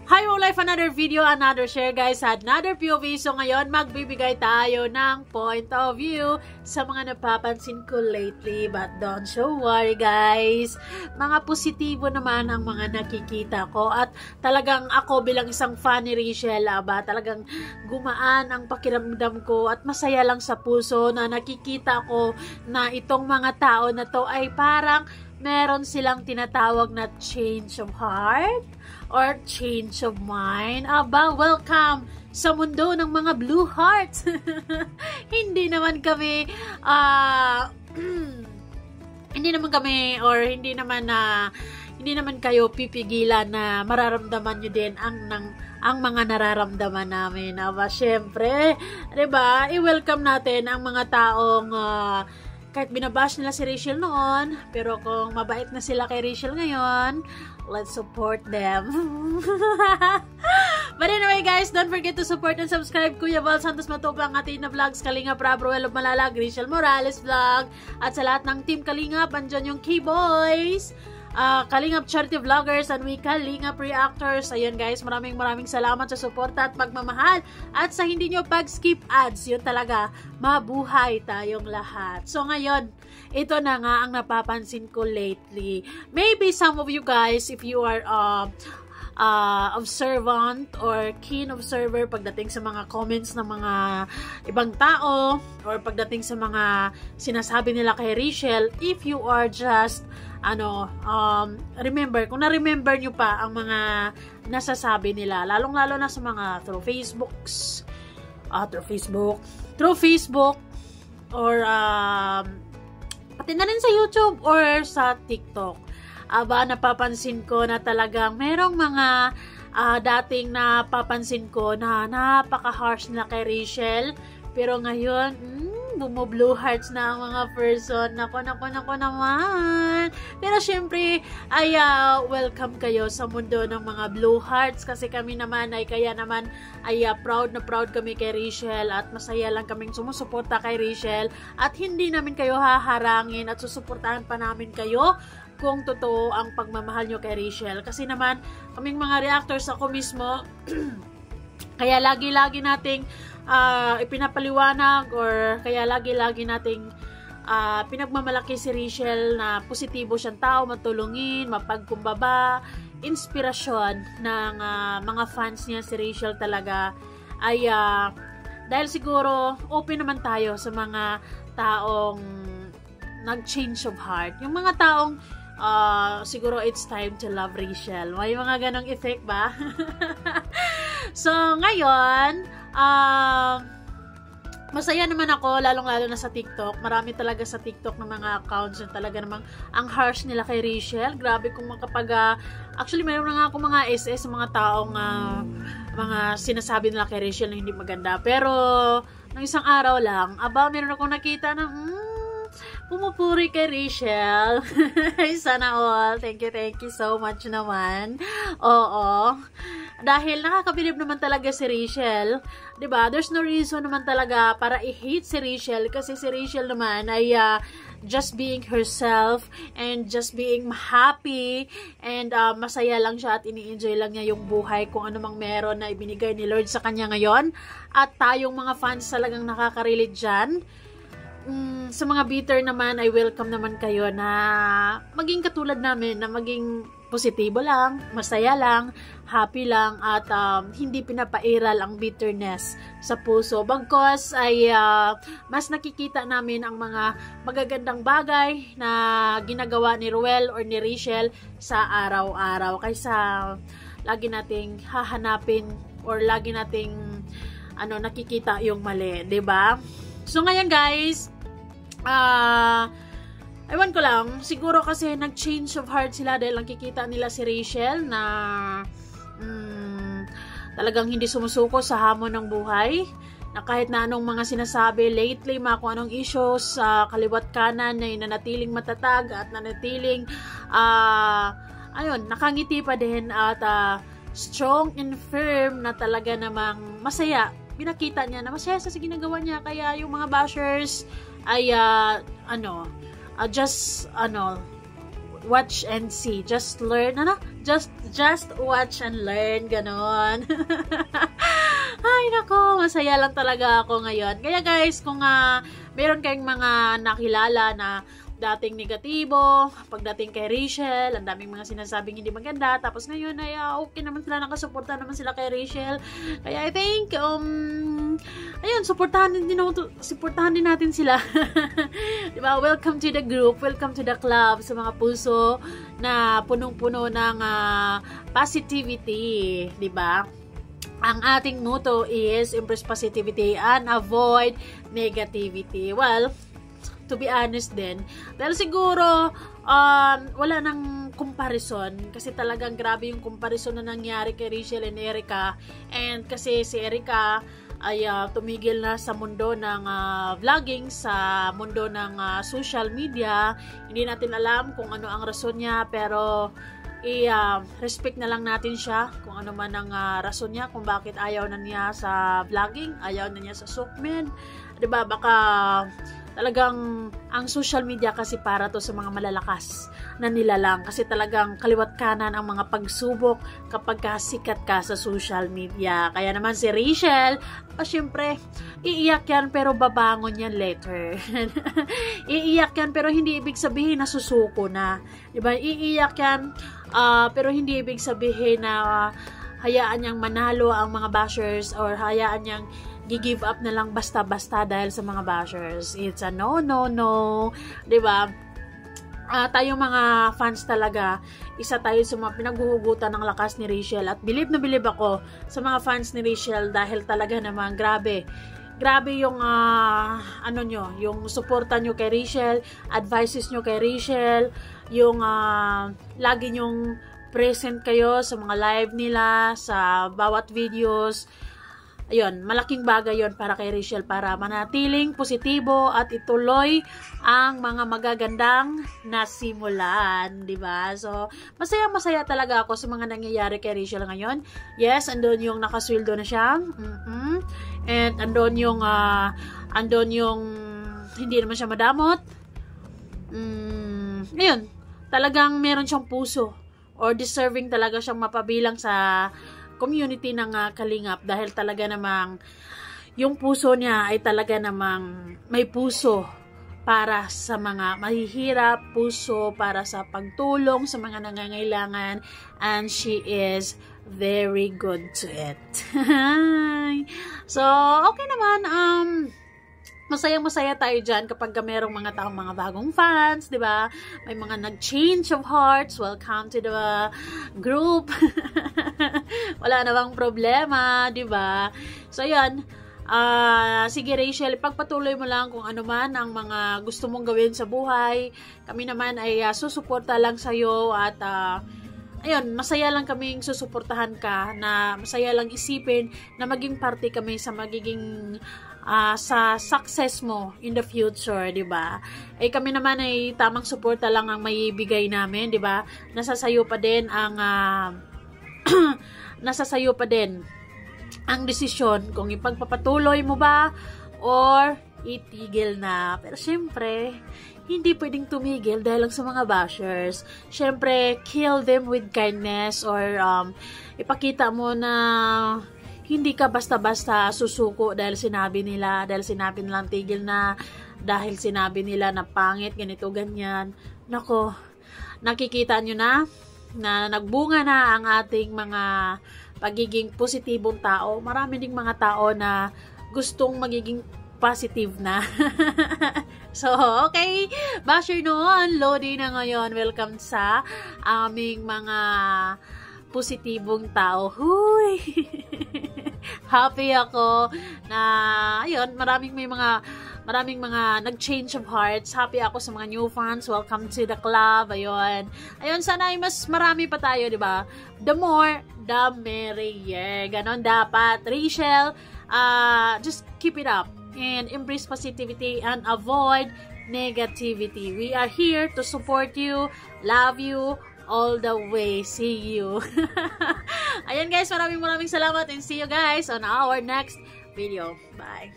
Hi Life, another video, another share guys, another POV. So ngayon, magbibigay tayo ng point of view sa mga napapansin ko lately. But don't you worry guys, mga positibo naman ang mga nakikita ko. At talagang ako bilang isang fan ni Rachel, talagang gumaan ang pakiramdam ko at masaya lang sa puso na nakikita ko na itong mga tao na to ay parang meron silang tinatawag na change of heart or change of mind. Welcome sa mundo ng mga blue hearts. Hindi naman kami hindi naman kayo pipigilan na mararamdaman nyo din ang mga nararamdaman namin. Syempre, 'di ba? I-welcome natin ang mga taong kahit binabash nila si Rachel noon, pero kung mabait na sila kay Rachel ngayon, let's support them. But anyway guys, don't forget to support and subscribe Kuya Val Santos Matubang, Athena Vlogs, Kalingap, Rob Ruel of Malalag, Rachel Morales Vlog, at sa lahat ng Team Kalingap, andyan yung K-Boys, Kalingap Charity Vloggers, and we Kalingap Reactors. Ayun guys, maraming salamat sa suporta at pagmamahal, at sa hindi nyo pag-skip ads. Yun talaga, mabuhay tayong lahat. So ngayon, ito na nga ang napapansin ko lately. Maybe some of you guys, if you are observant or keen observer pagdating sa mga comments ng mga ibang tao, or pagdating sa mga sinasabi nila kay Rachel, if you are just remember, kung na-remember nyo pa ang mga nasasabi nila, lalong-lalo na sa mga through Facebook, or pati na rin sa YouTube or sa TikTok. Napapansin ko na talagang merong mga dating napapansin ko na napaka-harsh na kay Rachel, pero ngayon, bumo-blue hearts na ang mga person. Nako naman. Pero syempre, ay welcome kayo sa mundo ng mga blue hearts, kasi kami naman ay proud na proud kami kay Rachel, at masaya lang kaming sumusuporta kay Rachel, at hindi namin kayo haharangin at susuportahan pa namin kayo kung totoo ang pagmamahal nyo kay Rachel. Kasi naman, kaming mga reactors, ako mismo, kaya lagi-lagi nating ipinapaliwanag, or kaya lagi-lagi nating pinagmamalaki si Rachel na positibo siyang tao, matulungin, mapagkumbaba, inspirasyon ng mga fans niya. Si Rachel talaga ay dahil siguro open naman tayo sa mga taong nag-change of heart. Yung mga taong siguro it's time to love Rachel. May mga ganong effect ba? So, ngayon, masaya naman ako, lalong-lalo na sa TikTok. Marami talaga sa TikTok ng mga accounts na talaga namang ang harsh nila kay Rachel. Grabe kung actually, mayroon na nga ako mga SS, mga taong mga sinasabi nila kay Rachel na hindi maganda. Pero, ng isang araw lang, meron akong nakita na, pumupuri kay Rachel. Sana all. Thank you so much naman. Oo. Dahil nakakabilib naman talaga si Rachel. 'Di ba? There's no reason naman talaga para i-hate si Rachel, kasi si Rachel naman ay just being herself and just being happy, and masaya lang siya at ini-enjoy lang niya yung buhay, kung ano mang meron na ibinigay ni Lord sa kanya ngayon. At tayong mga fans talagang nakaka-relate dyan. Sa mga bitter naman, ay welcome naman kayo na maging katulad namin, na maging positibo lang, masaya lang, happy lang, at hindi pinapairal ang bitterness sa puso. Bagkos ay mas nakikita namin ang mga magagandang bagay na ginagawa ni Ruel or ni Rachel sa araw-araw, kaysa lagi nating hahanapin or lagi nating nakikita yung mali, 'di ba? So ngayon guys, ewan ko lang, siguro kasi nag-change of heart sila dahil nakikita nila si Rachel na talagang hindi sumusuko sa hamon ng buhay, na kahit na anong mga sinasabi lately, kung anong issues sa kaliwat kanan, na nanatiling matatag at nanatiling nakangiti pa din, at strong and firm, na talaga namang masaya. Pinakita niya na masaya sa ginagawa niya, kaya yung mga bashers ay watch and see. Just learn, Just watch and learn, ganon. Ay, nako, masaya lang talaga ako ngayon. Kaya guys, kung meron kayong mga nakilala na dating negatibo, pagdating kay Rachel, ang daming mga sinasabing hindi maganda, tapos ngayon ay okay naman sila, nakasuporta naman sila kay Rachel. Kaya I think, ayun, supportahan din natin sila. Diba? Welcome to the group, welcome to the club, sa mga puso na punong-puno ng positivity, diba? Ang ating motto is embrace positivity and avoid negativity. Well, to be honest din, dahil siguro wala nang comparison, kasi talagang grabe yung comparison na nangyari kay Rachel and Erica. And kasi si Erica ay tumigil na sa mundo ng vlogging, sa mundo ng social media. Hindi natin alam kung ano ang rason niya, pero respect na lang natin siya kung ano man ang rason niya, kung bakit ayaw na niya sa vlogging, ayaw na niya sa Sookmed. Diba, baka talagang ang social media kasi para to sa mga malalakas na nilalang, kasi talagang kaliwat kanan ang mga pagsubok kapag sikat ka sa social media. Kaya naman si Rachel, syempre iiyak yan pero babangon yan later. Iiyak yan pero hindi ibig sabihin na susuko na, diba? Iiyak yan pero hindi ibig sabihin na hayaan niyang manalo ang mga bashers, or hayaan niyang gi-give up na lang basta-basta dahil sa mga bashers. It's a no. Diba? Tayong mga fans talaga, isa tayo sa mga pinaghuhugutan ng lakas ni Rachel. At believe na believe ako sa mga fans ni Rachel, dahil talaga naman grabe yung yung suporta nyo kay Rachel, advices nyo kay Rachel, yung lagi nyong present kayo sa mga live nila, sa bawat videos. Ayun, malaking bagay yon para kay Rachel, para manatiling positibo at ituloy ang mga magagandang nasimulan, diba? So, masaya talaga ako sa mga nangyayari kay Rachel ngayon. Yes, andun yung nakasweldo na siya. And andun yung hindi naman siya madamot. Ayun, talagang meron siyang puso, or deserving talaga siyang mapabilang sa community ng Kalingap, dahil talaga namang yung puso niya ay talaga namang may puso para sa mga mahihirap, puso para sa pagtulong sa mga nangangailangan, and she is very good to it. So, okay naman, masayang-masaya tayo dyan kapag merong mga taong mga bagong fans, di ba? May mga nag-change of hearts. Welcome to the group. Wala na bang problema, di ba? So, yan. Sige Rachel, ipagpatuloy mo lang kung ano man ang mga gusto mong gawin sa buhay. Kami naman ay susuporta lang sa'yo, at ayun, masaya lang kaming susuportahan ka, na masaya lang isipin na maging parte kami sa magiging sa success mo in the future, di ba? Eh kami naman ay tamang suporta lang ang maibigay namin, di ba? Nasasayo pa din ang desisyon kung ipagpapatuloy mo ba or itigil na. Pero syempre, hindi pwedeng tumigil dahil lang sa mga bashers. Syempre, kill them with kindness, or ipakita mo na hindi ka basta-basta susuko dahil sinabi nilang tigil na, dahil sinabi nila na pangit, ganito, ganyan. Nako, nakikita nyo na nagbunga na ang ating mga pagiging positibong tao. Marami ding mga tao na gustong magiging positive na. So, okay. Basher noon, Lodi na ngayon. Welcome sa aming mga positibong tao. Huy! Happy ako na, ayun, maraming mga nag-change of hearts. Happy ako sa mga new fans. Welcome to the club. Ayun, sana ay mas marami pa tayo, di ba? The more, the merrier. Ganon dapat. Rachel, just keep it up and embrace positivity and avoid negativity. We are here to support you, love you, all the way. See you. Ayan guys, maraming salamat, and see you guys on our next video. Bye.